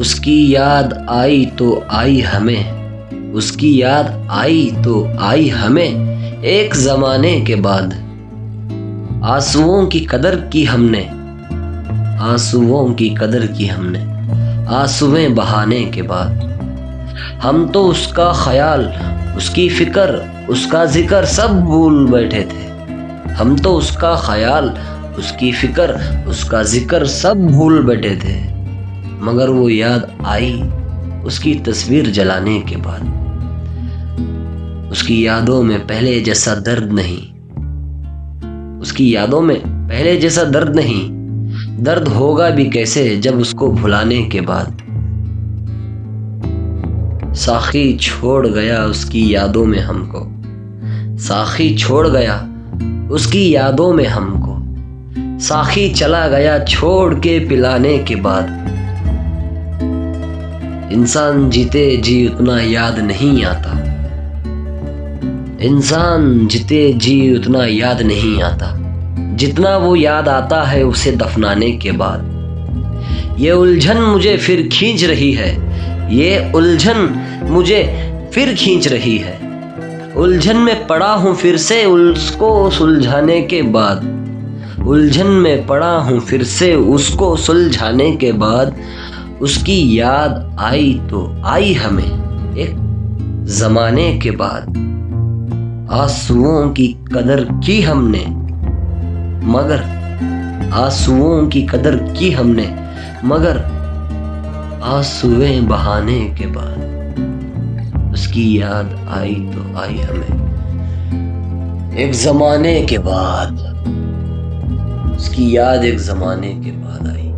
उसकी याद आई तो आई हमें, उसकी याद आई तो आई हमें एक ज़माने के बाद। आंसुओं की कदर की हमने, आंसुओं की कदर की हमने आंसुएं बहाने के बाद। हम तो उसका ख्याल, उसकी फिक्र, उसका जिक्र सब भूल बैठे थे। हम तो उसका ख्याल, उसकी फिक्र, उसका जिक्र सब भूल बैठे थे। मगर वो याद आई उसकी तस्वीर जलाने के बाद। उसकी यादों में पहले जैसा दर्द नहीं, उसकी यादों में पहले जैसा दर्द नहीं। दर्द होगा भी कैसे जब उसको भुलाने के बाद। साखी छोड़ गया उसकी यादों में हमको, साखी छोड़ गया उसकी यादों में हमको। साखी चला गया छोड़ के पिलाने के बाद। इंसान जीते जी उतना याद नहीं आता, इंसान जीते जी उतना याद नहीं आता जितना वो याद आता है उसे दफनाने के बाद। ये उलझन मुझे फिर खींच रही है, ये उलझन मुझे फिर खींच रही है। उलझन में पड़ा हूँ फिर से उसको सुलझाने के बाद। उलझन में पड़ा हूँ फिर से उसको सुलझाने के बाद। उसकी याद आई तो आई हमें एक ज़माने के बाद। आंसुओं की कदर की हमने, मगर आंसुओं की कदर की हमने मगर आंसुएं बहाने के बाद। उसकी याद आई तो आई हमें एक ज़माने के बाद। उसकी याद एक ज़माने के बाद आई।